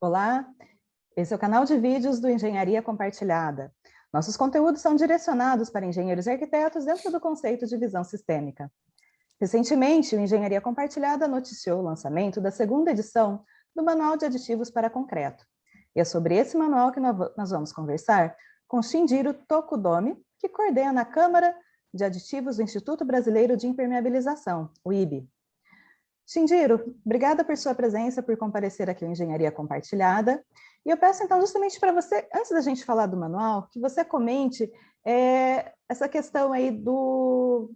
Olá, esse é o canal de vídeos do Engenharia Compartilhada. Nossos conteúdos são direcionados para engenheiros e arquitetos dentro do conceito de visão sistêmica. Recentemente, o Engenharia Compartilhada noticiou o lançamento da segunda edição do Manual de Aditivos para Concreto. E é sobre esse manual que nós vamos conversar com Shinjiro Tokudomi, que coordena a Câmara de Aditivos do Instituto Brasileiro de Impermeabilização, o IBE. Shinjiro, obrigada por sua presença, por comparecer aqui ao Engenharia Compartilhada. E eu peço, então, justamente para você, antes da gente falar do manual, que você comente essa questão aí do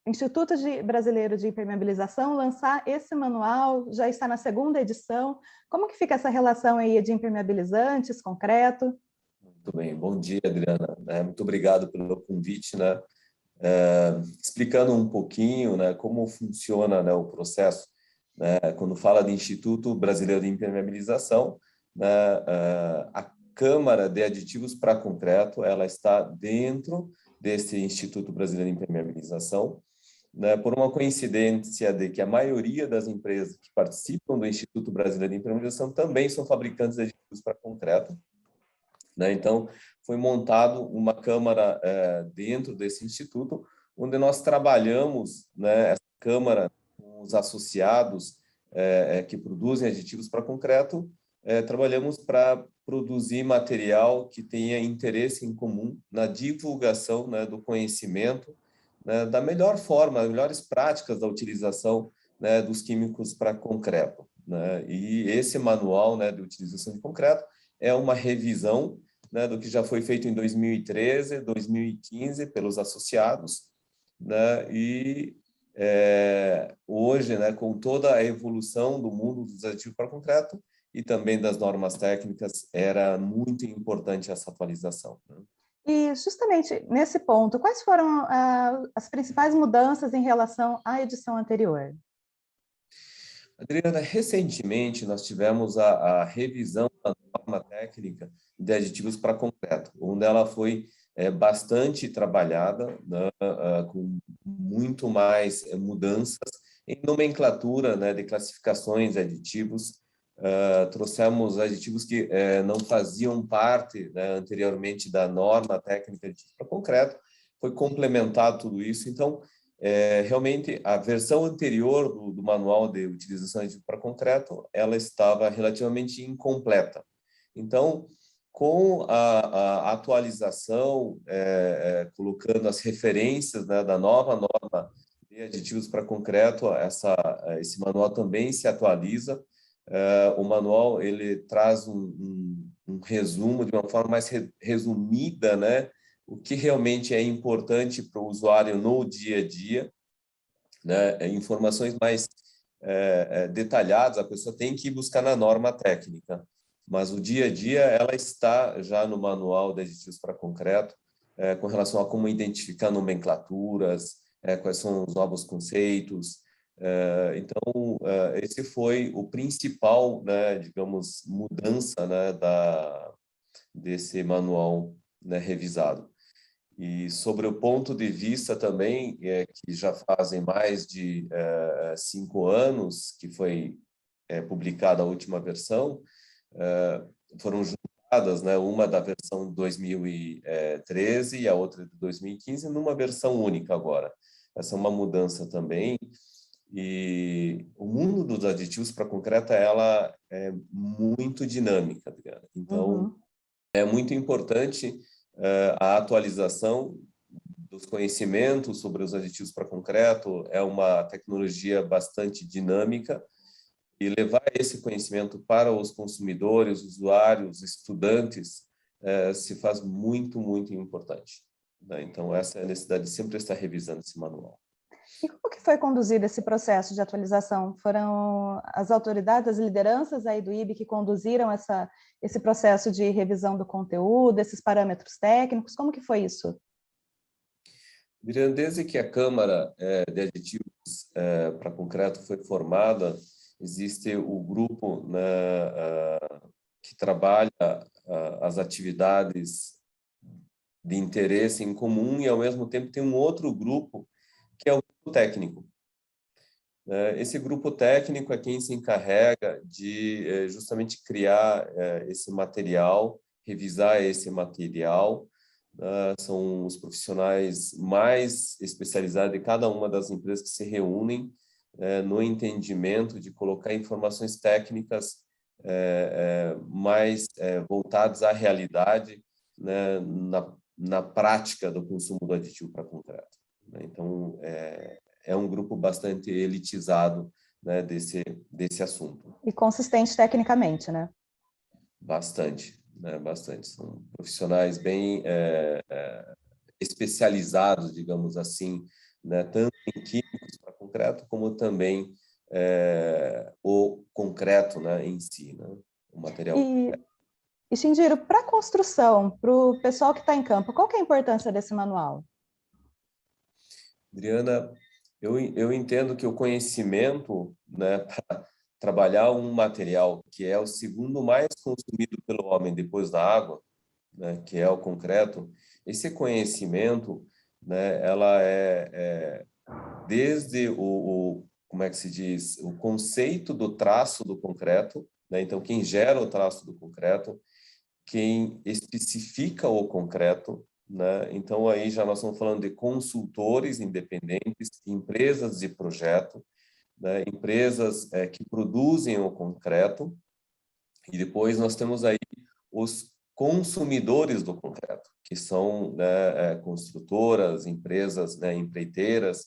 Instituto Brasileiro de Impermeabilização lançar esse manual, já está na segunda edição. Como que fica essa relação aí de impermeabilizantes, concreto? Muito bem, bom dia, Adriana. Muito obrigado pelo convite, né? Explicando um pouquinho, né, como funciona, né, o processo, né, quando fala de Instituto Brasileiro de Impermeabilização, né, a Câmara de Aditivos para Concreto, ela está dentro desse Instituto Brasileiro de Impermeabilização, né, por uma coincidência de que a maioria das empresas que participam do Instituto Brasileiro de Impermeabilização também são fabricantes de aditivos para concreto, né? Então, foi montado uma câmara dentro desse instituto, onde nós trabalhamos, né, essa câmara com os associados que produzem aditivos para concreto, trabalhamos para produzir material que tenha interesse em comum na divulgação, né, do conhecimento, né, da melhor forma, as melhores práticas da utilização, né, dos químicos para concreto, né? E esse manual, né, de utilização de concreto é uma revisão, né, do que já foi feito em 2013, 2015 pelos associados, né? E hoje, né, com toda a evolução do mundo dos aditivos para concreto e também das normas técnicas, era muito importante essa atualização, né? E justamente nesse ponto, quais foram as principais mudanças em relação à edição anterior? Adriana, recentemente nós tivemos a revisão da norma técnica de aditivos para concreto, onde ela foi bastante trabalhada, né, com muito mais mudanças em nomenclatura, né, de classificações de aditivos. Trouxemos aditivos que não faziam parte, né, anteriormente da norma técnica de aditivos para concreto, foi complementado tudo isso. Então, realmente, a versão anterior do manual de utilização de aditivo para concreto, ela estava relativamente incompleta. Então, com a atualização, colocando as referências, né, da nova norma de aditivos para concreto, esse manual também se atualiza. O manual ele traz um resumo de uma forma mais resumida, né, o que realmente é importante para o usuário no dia a dia, né? Informações mais detalhadas, a pessoa tem que ir buscar na norma técnica, mas o dia a dia ela está já no manual de aditivos para concreto, com relação a como identificar nomenclaturas, quais são os novos conceitos. Então, esse foi o principal, né, digamos, mudança, né, desse manual, né, revisado. E sobre o ponto de vista também, que já fazem mais de 5 anos que foi publicada a última versão, foram juntadas, né, uma da versão de 2013 e a outra de 2015 numa versão única agora. Essa é uma mudança também. E o mundo dos aditivos para concreto, ela é muito dinâmica, Adriana. Então, é muito importante a atualização dos conhecimentos sobre os aditivos para concreto. É uma tecnologia bastante dinâmica e levar esse conhecimento para os consumidores, usuários, estudantes, se faz muito, muito importante, né? Então, essa é a necessidade de sempre estar revisando esse manual. E como que foi conduzido esse processo de atualização? Foram as autoridades, as lideranças aí do IBE que conduziram esse processo de revisão do conteúdo, esses parâmetros técnicos? Como que foi isso? Desde que a Câmara de Aditivos para Concreto foi formada, existe o grupo, né, que trabalha as atividades de interesse em comum e, ao mesmo tempo, tem um outro grupo que é o grupo técnico. Esse grupo técnico é quem se encarrega de justamente criar esse material, revisar esse material. São os profissionais mais especializados de cada uma das empresas que se reúnem no entendimento de colocar informações técnicas mais voltadas à realidade, né, na prática do consumo do aditivo para concreto. Então, é um grupo bastante elitizado, né, desse assunto. E consistente tecnicamente, né? Bastante, né, bastante. São profissionais bem especializados, digamos assim, né, tanto em químicos para concreto, como também o concreto, né, em si, né, o material. E Shindiro, para a construção, para o pessoal que está em campo, qual que é a importância desse manual? Adriana, eu entendo que o conhecimento, né, para trabalhar um material que é o segundo mais consumido pelo homem depois da água, né, que é o concreto, esse conhecimento, né, ela desde como é que se diz, o conceito do traço do concreto, né, então quem gera o traço do concreto, quem especifica o concreto, né? Então aí já nós estamos falando de consultores independentes, empresas de projeto, né? Empresas que produzem o concreto, e depois nós temos aí os consumidores do concreto, que são, né, construtoras, empresas, né, empreiteiras.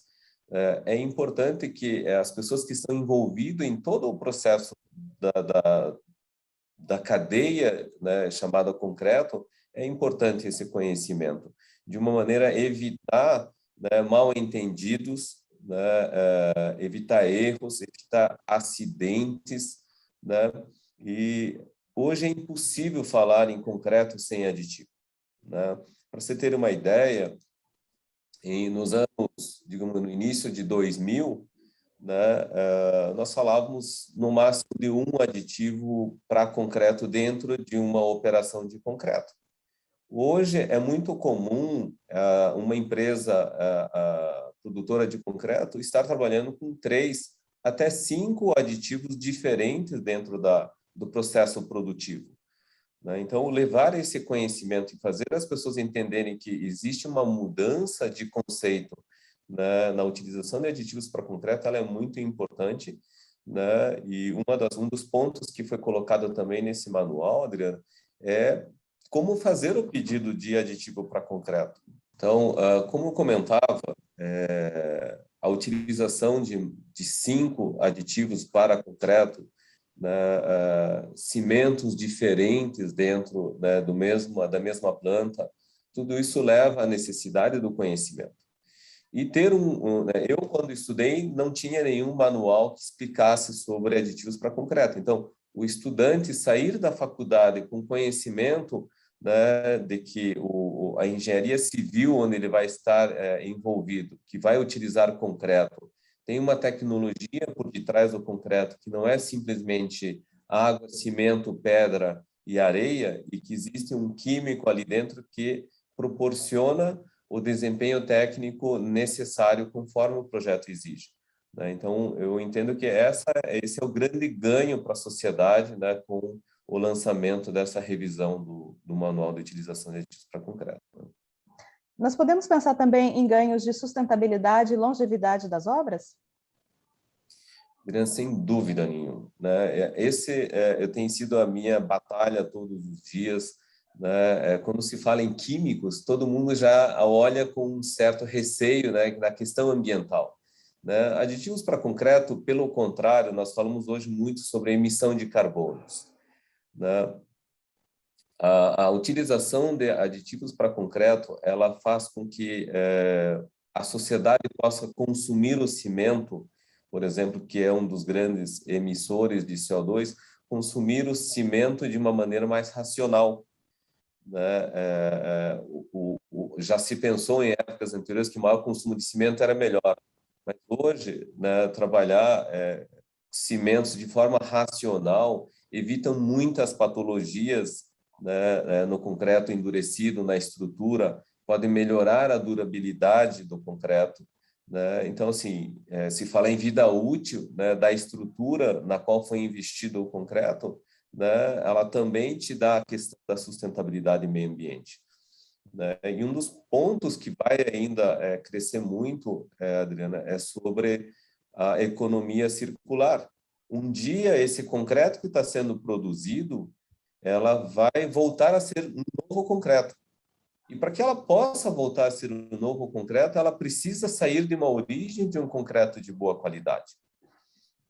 É importante que as pessoas que estão envolvidas em todo o processo da cadeia, né, chamada concreto, é importante esse conhecimento, de uma maneira a evitar, né, mal-entendidos, né, evitar erros, evitar acidentes, né, e hoje é impossível falar em concreto sem aditivo, né? Para você ter uma ideia, nos anos, digamos, no início de 2000, né, nós falávamos no máximo de um aditivo para concreto dentro de uma operação de concreto. Hoje é muito comum uma empresa produtora de concreto estar trabalhando com 3 até 5 aditivos diferentes dentro do processo produtivo, né? Então, levar esse conhecimento e fazer as pessoas entenderem que existe uma mudança de conceito, né, na utilização de aditivos para concreto, ela é muito importante, né? E um dos pontos que foi colocado também nesse manual, Adriano, é como fazer o pedido de aditivo para concreto. Então, como eu comentava, a utilização de 5 aditivos para concreto, né, cimentos diferentes dentro, né, da mesma planta, tudo isso leva à necessidade do conhecimento. E ter né, eu, quando estudei, não tinha nenhum manual que explicasse sobre aditivos para concreto. Então, o estudante sair da faculdade com conhecimento, né, de que a engenharia civil, onde ele vai estar envolvido, que vai utilizar concreto, tem uma tecnologia por detrás do concreto que não é simplesmente água, cimento, pedra e areia, e que existe um químico ali dentro que proporciona o desempenho técnico necessário conforme o projeto exige, né? Então, eu entendo que esse é o grande ganho para a sociedade, né, com o lançamento dessa revisão do Manual de Utilização de Aditivos para Concreto. Nós podemos pensar também em ganhos de sustentabilidade e longevidade das obras? Sem dúvida nenhuma, né? Eu tenho sido a minha batalha todos os dias, né? Quando se fala em químicos, todo mundo já olha com um certo receio, né, da questão ambiental, né? Aditivos para concreto, pelo contrário, nós falamos hoje muito sobre a emissão de carbonos, né? A utilização de aditivos para concreto, ela faz com que a sociedade possa consumir o cimento, por exemplo, que é um dos grandes emissores de CO2, consumir o cimento de uma maneira mais racional, né? Já se pensou em épocas anteriores que o maior consumo de cimento era melhor, mas hoje, né, trabalhar cimentos de forma racional evitam muitas patologias, né, no concreto endurecido, na estrutura, podem melhorar a durabilidade do concreto, né? Então, assim, se fala em vida útil, né, da estrutura na qual foi investido o concreto, né, ela também te dá a questão da sustentabilidade e meio ambiente, né? E um dos pontos que vai ainda crescer muito, Adriana, é sobre a economia circular. Um dia, esse concreto que está sendo produzido, ela vai voltar a ser um novo concreto. E para que ela possa voltar a ser um novo concreto, ela precisa sair de uma origem de um concreto de boa qualidade,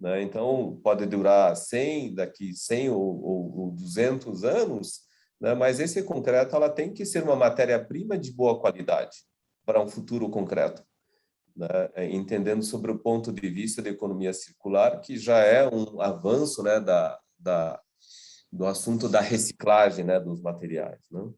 né? Então, pode durar 100, daqui 100 ou 200 anos, né? Mas esse concreto ela tem que ser uma matéria-prima de boa qualidade para um futuro concreto, né? Entendendo sobre o ponto de vista da economia circular, que já é um avanço, né, do assunto da reciclagem, né, dos materiais, né?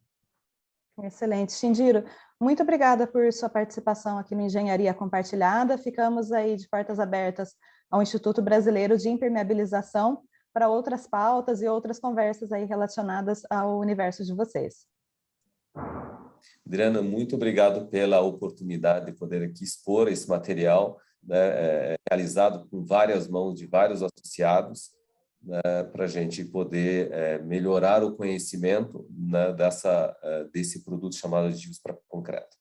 Excelente. Shindiro, muito obrigada por sua participação aqui no Engenharia Compartilhada. Ficamos aí de portas abertas ao Instituto Brasileiro de Impermeabilização para outras pautas e outras conversas aí relacionadas ao universo de vocês. Adriana, muito obrigado pela oportunidade de poder aqui expor esse material, né, realizado com várias mãos de vários associados, né, para a gente poder melhorar o conhecimento, né, desse produto chamado aditivos para concreto.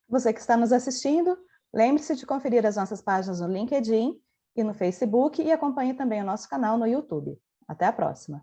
Você que está nos assistindo, lembre-se de conferir as nossas páginas no LinkedIn e no Facebook e acompanhe também o nosso canal no YouTube. Até a próxima!